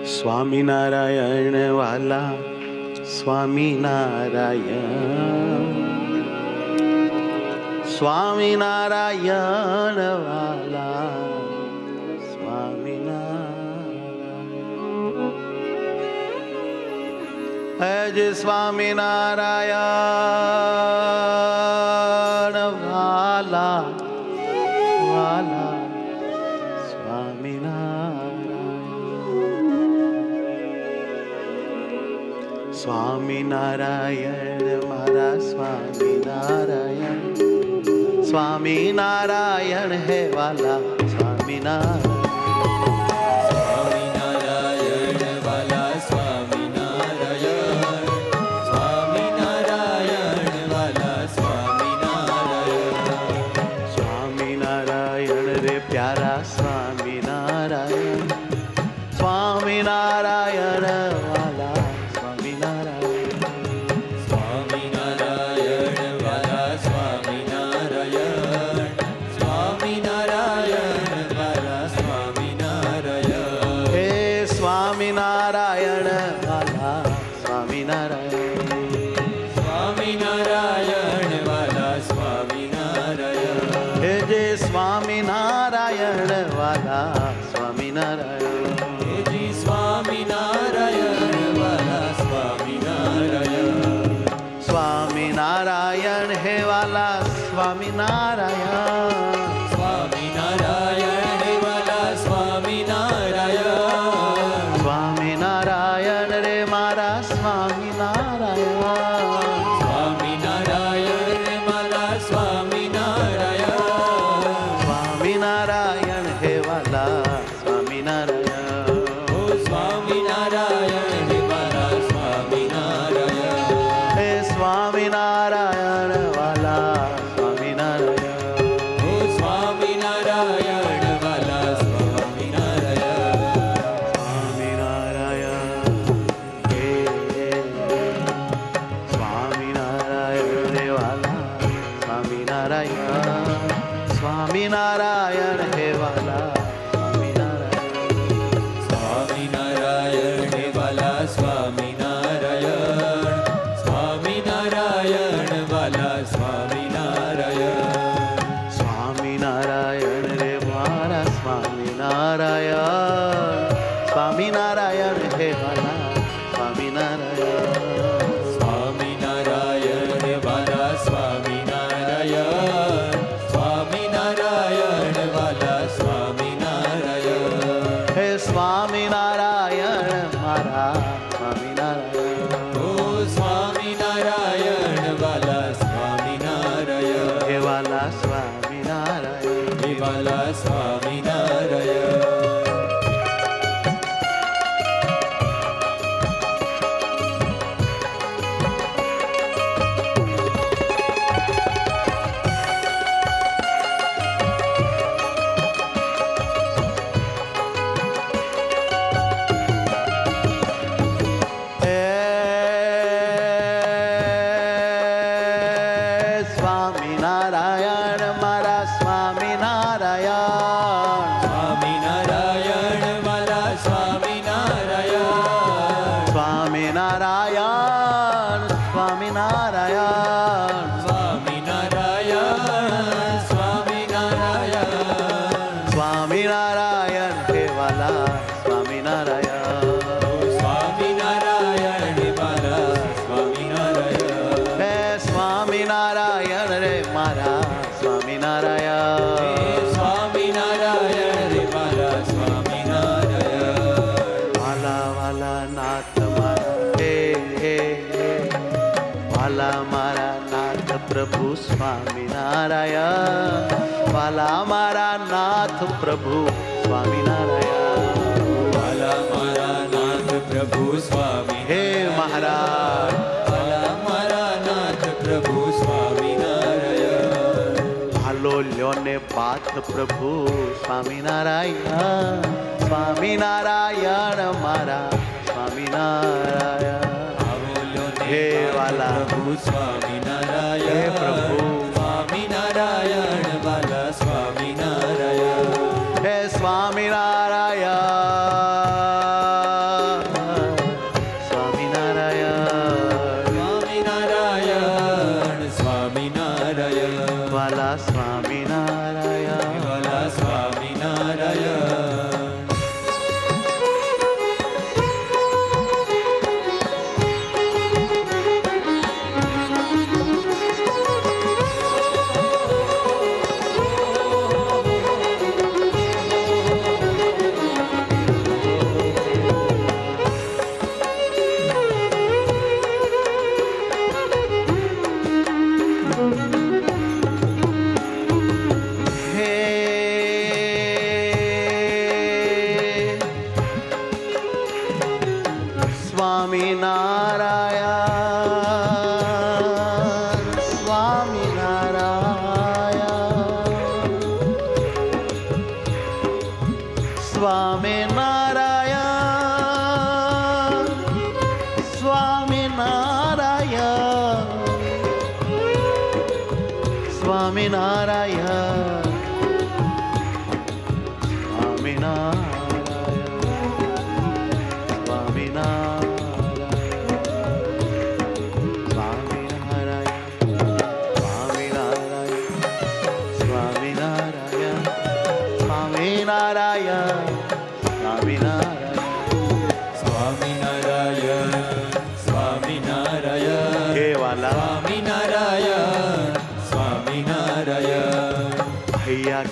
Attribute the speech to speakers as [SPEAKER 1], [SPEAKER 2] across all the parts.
[SPEAKER 1] સ્વામિનારાયણ વાલા સ્વામિનારાયણ, સ્વામિનારાયણ વાલા સ્વામિનારાયણ, હે સ્વામિનારાયણ વાલા વાલા સ્વામિનારાયણ, સ્વામિનારાયણ મારા સ્વામિનારાયણ, સ્વામિનારાયણ હે વાલા સ્વામિનારાયણ,
[SPEAKER 2] સ્વામિનારાયણ વાલા સ્વામિનારાયણ, સ્વામિનારાયણ વાલા સ્વામિનારાયણ,
[SPEAKER 1] સ્વામિનારાયણ રે પ્યારા સ્વામિનારાયણ, સ્વામિનારાયણ વાલા સ્વામિનારાયણ વાલા
[SPEAKER 2] સ્વામિનારાયણ વાલા સ્વામિનારાયણ,
[SPEAKER 1] હે જે સ્વામિનારાયણ વાલા સ્વામિનારાયણ,
[SPEAKER 2] હે જી સ્વામિનારાયણ વાલા સ્વામિનારાયણ,
[SPEAKER 1] સ્વામિનારાયણ હે વાલા સ્વામિનારાયણ,
[SPEAKER 2] સ્વામિનારાયણ વાલા સ્વામિનારાયણ,
[SPEAKER 1] સ્વામિનારાયણ રે મારા સ્વામિનારાયણ,
[SPEAKER 2] સ્વામિનારાયણ રે મારા સ્વામિનારાયણ,
[SPEAKER 1] સ્વામિનારાયણ હે વાલા સ્વામિનારાયણ,
[SPEAKER 2] ઓ સ્વામિનારાયણ હે મારા સ્વામિનારાયણ,
[SPEAKER 1] હે સ્વામિનારાયણ વાલા સ્વામિનારાયણ,
[SPEAKER 2] ઓ સ્વામિનારાયણ વાલા સ્વામિનારાયણ,
[SPEAKER 1] સ્વામિનારાયણ હે સ્વામિનારાયણ રે વાલા સ્વામિનારાયણ, સ્વામિનારાયણ હે વાલા સ્વામિનારાયણ,
[SPEAKER 2] સ્વામિનારાયણ હે વાલા સ્વામિનારાયણ, સ્વામિનારાયણ વાલા સ્વામિનારાયણ,
[SPEAKER 1] સ્વામિનારાયણ રે મારા સ્વામિનારાયણ, સ્વામિનારાયણ હે વાલા સ્વામિનારાયણ,
[SPEAKER 2] સ્વામિનારાયણ હે વાલા સ્વામિનારાયણ, સ્વામિનારાયણ વાલા સ્વામિનારાયણ,
[SPEAKER 1] હે સ્વામિનારાયણ મારા સ્વામિનારાયણ,
[SPEAKER 2] ઓ સ્વામિનારાયણ વાલા સ્વામિનારાયણ,
[SPEAKER 1] હે વાલા સ્વામિનારાયણ,
[SPEAKER 2] હે વાલા સ્વામિનારાયણ,
[SPEAKER 1] સ્વામિનારાયણ મારા સ્વામિનારાયણ,
[SPEAKER 2] સ્વામિનારાયણ વાલા સ્વામિનારાયણ,
[SPEAKER 1] સ્વામિનારાયણ સ્વામિનારાયણ,
[SPEAKER 2] સ્વામિનારાયણ સ્વામિનારાયણ,
[SPEAKER 1] સ્વામિનારાયણ હે વાલા સ્વામિનારાયણ,
[SPEAKER 2] સ્વામિનારાયણ હે મારા સ્વામિનારાયણ,
[SPEAKER 1] હે સ્વામિનારાયણ રે મારા સ્વામિનારાયણ,
[SPEAKER 2] સ્વામિનારાયણ હે મારા સ્વામિનારાયણ,
[SPEAKER 1] વાલા વાલા નાથ મારા હે હે હે, વાલા મારા નાથ પ્રભુ સ્વામિનારાયણ, વાલા મારા નાથ પ્રભુ સ્વામિનારાયણ,
[SPEAKER 2] વાલા મારા નાથ પ્રભુ સ્વામી,
[SPEAKER 1] હે મહારાજ
[SPEAKER 2] વાલા મારા નાથ પ્રભુ સ્વામિનારાયણ,
[SPEAKER 1] હાલો લ્યો ને પાથ પ્રભુ સ્વામિનારાયણ, સ્વામિનારાયણ મારા સ્વામિનારાયણ, હે વાલા
[SPEAKER 2] પ્રભુ સ્વામિનારાયણ,
[SPEAKER 1] હે પ્રભુ
[SPEAKER 2] સ્વામિનારાયણ વાલા સ્વામિનારાયણ,
[SPEAKER 1] હે સ્વામિનારાયણ
[SPEAKER 2] સ્વામિનારાયણ.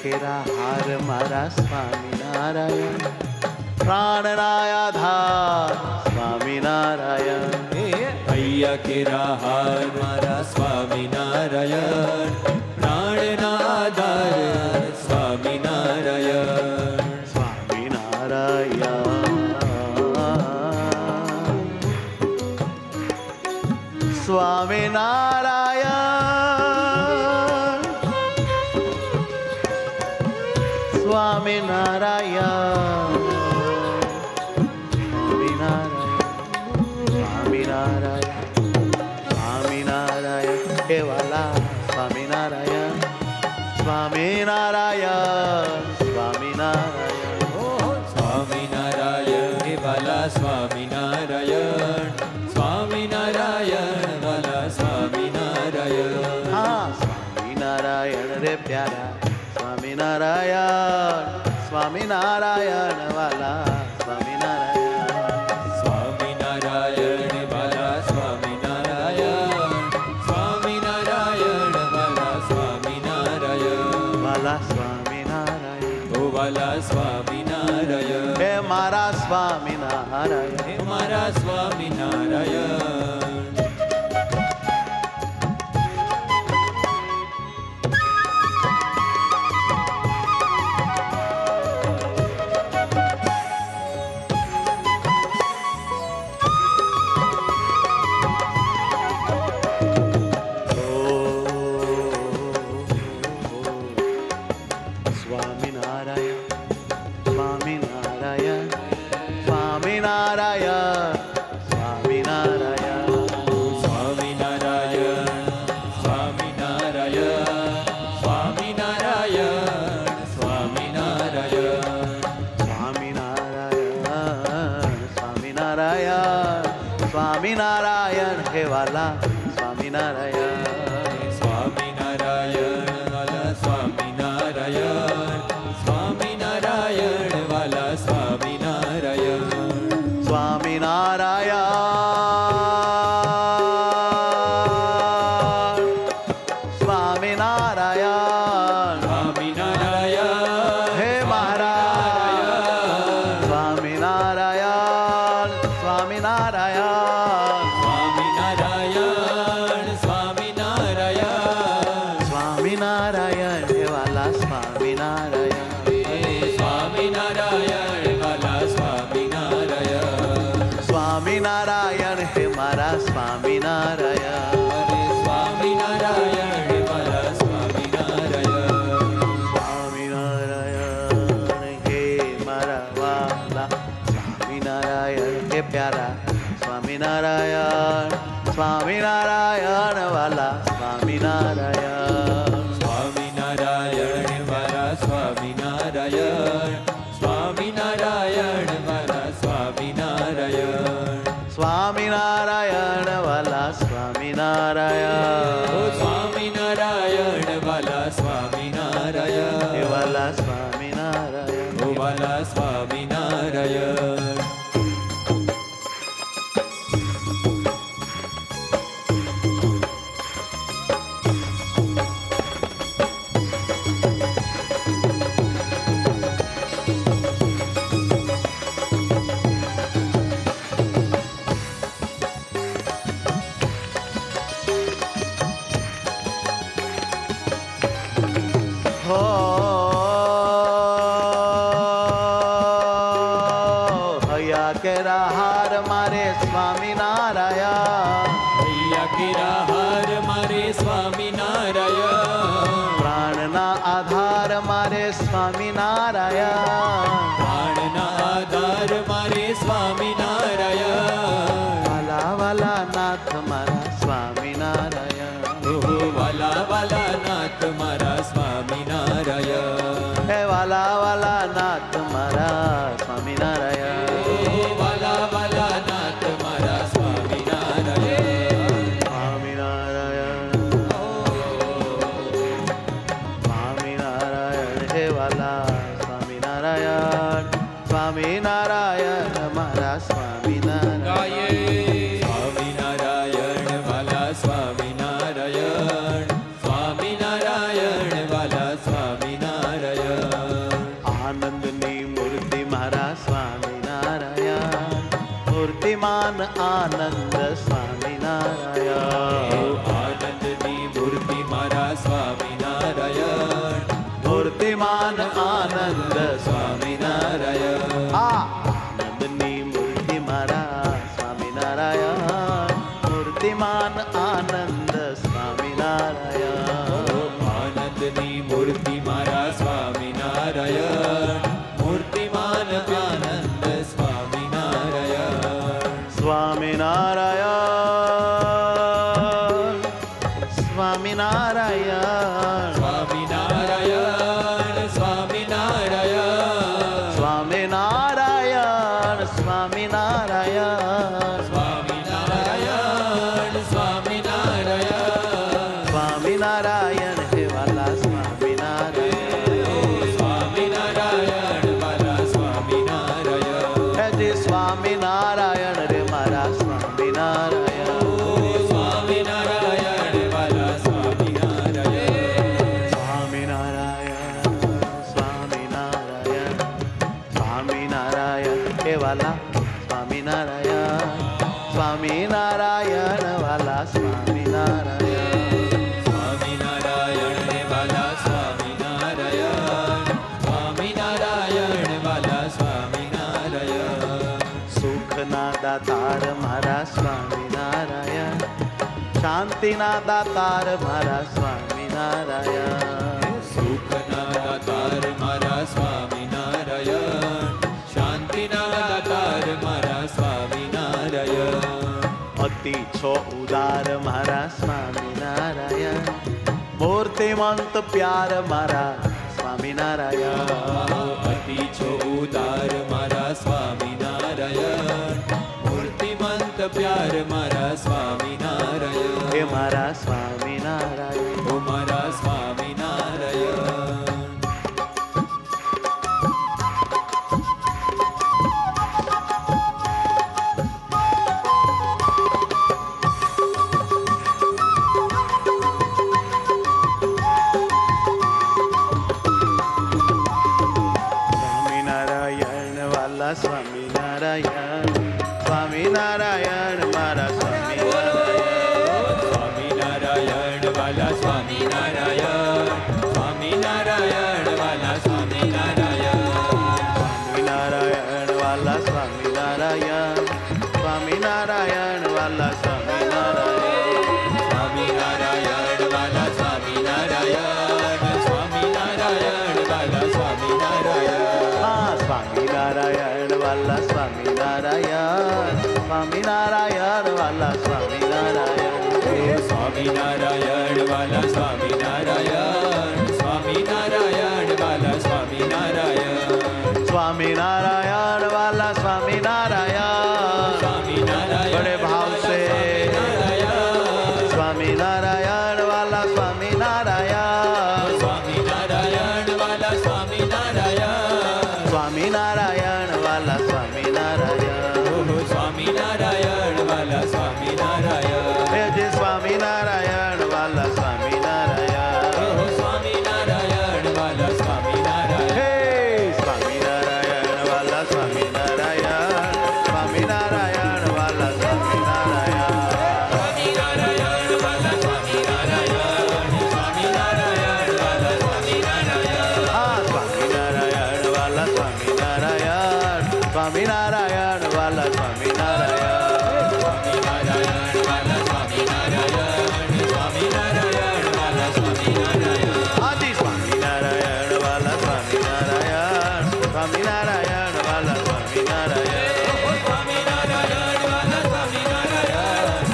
[SPEAKER 1] કેરા હાર મારા સ્વામિનારાયણ, પ્રાણના આધાર સ્વામિનારાયણ.
[SPEAKER 2] હૈયા કેરા હાર મારા સ્વામિનારાયણ, પ્રાણના આધાર સ્વામિનારાયણ.
[SPEAKER 1] સ્વામિનારાયણ સ્વામિનારાયણ સ્વામિનારાયણ સ્વામિનારાયણ સ્વામિનારાયણ હે વાલા સ્વામિનારાયણ સ્વામિનારાયણ સ્વામિનારાયણ
[SPEAKER 2] સ્વામિનારાયણ હે વાલા સ્વામિનારાયણ સ્વામિનારાયણ વાલા સ્વામિનારાયણ.
[SPEAKER 1] હા સ્વામિનારાયણ રે પ્યારા સ્વામિનારાયણ સ્વામિનારાયણ વાલા સ્વામિનારાયણ.
[SPEAKER 2] સ્વામિનારાયણ વાલા સ્વામિનારાયણ સ્વામિનારાયણ વાલા સ્વામિનારાયણ.
[SPEAKER 1] વાલા સ્વામિનારાયણ
[SPEAKER 2] ઓ વાલા સ્વામિનારાયણ
[SPEAKER 1] હે મારા સ્વામિનારાયણ
[SPEAKER 2] હે મારા સ્વામિનારાયણ.
[SPEAKER 1] સ્વામિનારાયણ હે વાલા સ્વામિનારાયણ.
[SPEAKER 2] સ્વામિનારાયણ વાલા સ્વામિનારાયણ સ્વામિનારાયણ વાલા સ્વામિનારાયણ.
[SPEAKER 1] સ્વામિનારાયણ સ્વામિનારાયણ
[SPEAKER 2] સ્વામિનારાયણ
[SPEAKER 1] હે મહારાજ સ્વામિનારાયણ સ્વામિનારાયણ
[SPEAKER 2] સ્વામિનારાયણ સ્વામિનારાયણ
[SPEAKER 1] સ્વામિનારાયણ હે વાલા સ્વામિનારાયણ.
[SPEAKER 2] સ્વામિનારાયણ વાલા સ્વામિનારાયણ.
[SPEAKER 1] સ્વામિનારાયણ હે મારા સ્વામિનારાયણ.
[SPEAKER 2] સ્વામિનારાયણ વાલા સ્વામિનારાયણ.
[SPEAKER 1] સ્વામિનારાયણ હે મારા વાલા સ્વામિનારાયણ હે પ્યારા સ્વામિનારાયણ સ્વામિનારાયણ વાલા સ્વામિનારાયણ.
[SPEAKER 2] સ્વામિનારાયણ વાલા સ્વામિનારાયણ સ્વામિનારાયણ વાલા સ્વામિનારાયણ.
[SPEAKER 1] સ્વામિનારાયણ વાલા સ્વામિનારાયણ.
[SPEAKER 2] ઓ સ્વામિનારાયણ વાલા સ્વામિનારાયણ.
[SPEAKER 1] હે વાલા સ્વામિનારાયણ
[SPEAKER 2] વાલા સ્વામિનારાયણ.
[SPEAKER 1] હો હૈયા કેરા હાર મારે સ્વામિનારાયણ,
[SPEAKER 2] હૈયા કેરા હાર મારે સ્વામિનારાયણ.
[SPEAKER 1] પ્રાણના આધાર મારે સ્વામિનારાયણ,
[SPEAKER 2] પ્રાણના આધાર મારે સ્વામિનારાયણ.
[SPEAKER 1] વાલા વાલા નાથ મારા સ્વામિનારાયણ,
[SPEAKER 2] ઓહો વાલા વાલા નાથ મારા સ્વામિનારાયણ.
[SPEAKER 1] હે વાલા વાલા નાથ મારા સ્વામિનારાયણ,
[SPEAKER 2] ઓહો વાલા વાલા નાથ મારા સ્વામિનારાયણ.
[SPEAKER 1] સ્વામિનારાયણ સ્વામિનારાયણ, હે વાલા સ્વામિનારાયણ, સ્વામિનારાયણ મારા સ્વામિનારાયણ.
[SPEAKER 2] સ્વામિનારાયણ વાલા સ્વામિનારાયણ. સ્વામિનારાયણ વાલા સ્વામિનારાયણ.
[SPEAKER 1] આનંદની મૂર્તિ મારા સ્વામિનારાયણ, મૂર્તિમાન આનંદ સ્વામિનારાયણ,
[SPEAKER 2] આનંદની મૂર્તિ મારા સ્વામિનારાયણ.
[SPEAKER 1] મૂર્તિમાન આનંદ
[SPEAKER 2] સ્વામિનારાયણ.
[SPEAKER 1] આનંદની મૂર્તિ મારા સ્વામિનારાયણ, મૂર્તિમાન આનંદ સ્વામિનારાયણ,
[SPEAKER 2] આનંદની મૂર્તિ મારા સ્વામિનારાયણ. મૂર્તિમાન આનંદ સ્વામિનારાયણ.
[SPEAKER 1] સ્વામિનારાયણ સ્વામિનારાયણ
[SPEAKER 2] સ્વામિનારાયણ સ્વામિનારાયણ.
[SPEAKER 1] સ્વામિનારાયણ સ્વામિનારાયણ
[SPEAKER 2] સ્વામિનારાયણ સ્વામિનારાયણ.
[SPEAKER 1] સ્વામિનારાયણ હે વાલા સ્વામિનારાયણ,
[SPEAKER 2] સ્વામિનારાયણ વાલા સ્વામિનારાયણ.
[SPEAKER 1] હે જી સ્વામિનારાયણ રે મારા સ્વામિનારાયણ,
[SPEAKER 2] સ્વામિનારાયણ વાલા સ્વામિનારાયણ.
[SPEAKER 1] સ્વામિનારાયણ સ્વામિનારાયણ સ્વામિનારાયણ હે વાલા સ્વામિનારાયણ, સ્વામિનારાયણ વાલા સ્વામિનારાયણ,
[SPEAKER 2] સ્વામિનારાયણ રે વાલા સ્વામિનારાયણ. સ્વામિનારાયણ વાલા સ્વામિનારાયણ.
[SPEAKER 1] સુખના દાતાર મારા સ્વામિનારાયણ, શાંતિના દાતાર મારા સ્વામિનારાયણ,
[SPEAKER 2] સુખના દાતાર મારા સ્વામિનારાયણ. શાંતિના દાતાર મારા સ્વામિનારાયણ.
[SPEAKER 1] અતિ છો ઉદાર મારા સ્વામિનારાયણ, મૂર્તિમંત પ્યાર મારા સ્વામિનારાયણ,
[SPEAKER 2] અતિ છો ઉદાર મારા સ્વામિનારાયણ. મૂર્તિમંત પ્યાર મારા સ્વામિનારાયણ.
[SPEAKER 1] હે મારા સ્વામિનારાયણ,
[SPEAKER 2] ઓ મારા સ્વામિનારાયણ.
[SPEAKER 1] સ્વામિનારાયણ વાલા સ્વામિનારાયણ, સ્વામિનારાયણ મારા સ્વામિનારાયણ,
[SPEAKER 2] સ્વામિનારાયણ વાલા સ્વામિનારાયણ. સ્વામિનારાયણ વાલા સ્વામિનારાયણ.
[SPEAKER 1] સ્વામિનારાયણ વાલા સ્વામિનારાયણ, સ્વામિનારાયણ વાલા સ્વામિનારાયણ,
[SPEAKER 2] સ્વામિનારાયણ વાલા સ્વામિનારાયણ. સ્વામિનારાયણ વાલા સ્વામિનારાયણ.
[SPEAKER 1] હા સ્વામિનારાયણ વાલા સ્વામિનારાયણ, સ્વામિનારાયણ વાલા સ્વામિનારાયણ,
[SPEAKER 2] સ્વામિનારાયણ વાલા સ્વામિનારાયણ. સ્વામિનારાયણ વાલા સ્વામિનારાયણ.
[SPEAKER 1] સ્વામિનારાયણ વાલા સ્વામિનારાયણ,
[SPEAKER 2] સ્વામિનારાયણ
[SPEAKER 1] बड़े भाव से स्वामीनारायण वाला स्वामीनारायण,
[SPEAKER 2] સ્વામિનારાયણ વાલા સ્વામિનારાયણ.
[SPEAKER 1] સ્વામિનારાયણ વાલા સ્વામિનારાયણ
[SPEAKER 2] ઓહો સ્વામિનારાયણ વાલા સ્વામિનારાયણ
[SPEAKER 1] હે જે સ્વામિનારાયણ વાલા સ્વામિનારાયણ
[SPEAKER 2] ઓહો સ્વામિનારાયણ વાલા સ્વામિનારાયણ
[SPEAKER 1] હે સ્વામિનારાયણ વાલા સ્વામિનારાયણ સ્વામિનારાયણ વાલા સ્વામિનારાયણ
[SPEAKER 2] સ્વામિનારાયણ વાલા સ્વામિનારાયણ સ્વામિનારાયણ વાલા સ્વામિનારાયણ
[SPEAKER 1] હા સ્વામિનારાયણ વાલા સ્વામિનારાયણ સ્વામિનારાયણ વાલા સ્વામિનારાયણ
[SPEAKER 2] સ્વામિનારાયણ વાલા સ્વામિનારાયણ સ્વામિનારાયણ વાલા સ્વામિનારાયણ
[SPEAKER 1] આદિ સ્વામિનારાયણ વાલા સ્વામિનારાયણ સ્વામિનારાયણ વાલા સ્વામિનારાયણ
[SPEAKER 2] સ્વામિનારાયણ વાલા સ્વામિનારાયણ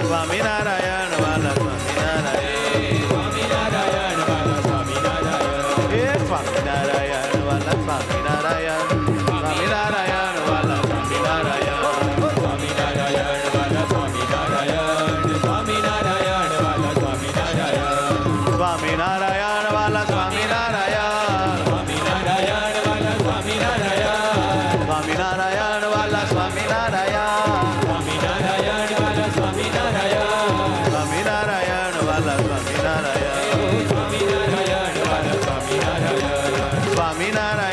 [SPEAKER 1] સ્વામિનારાયણ વાલા સ્વામિનારાયણ
[SPEAKER 2] સ્વામિનારાયણ વાલા સ્વામિનારાયણ
[SPEAKER 1] હે સ્વામિનારાયણ વાલા સ્વામિનારાયણ સ્વામિનારાયણ વાલા સ્વામિનારાયણ
[SPEAKER 2] સ્વામિનારાયણ વાલા સ્વામિનારાયણ સ્વામિનારાયણ વાલા સ્વામિનારાયણ
[SPEAKER 1] સ્વામિનારાયણ વાલા સ્વામિનારાયણ
[SPEAKER 2] સ્વામિનારાયણ વાલા સ્વામિનારાયણ
[SPEAKER 1] સ્વામિનારાયણ વાલા સ્વામિનારાયણ
[SPEAKER 2] સ્વામિનારાયણ વાલા સ્વામિનારાયણ
[SPEAKER 1] સ્વામિનારાયણ વાલા સ્વામિનારાયણ
[SPEAKER 2] સ્વામિનારાયણ વાલા સ્વામિનારાયણ
[SPEAKER 1] સ્વામિનારાયણ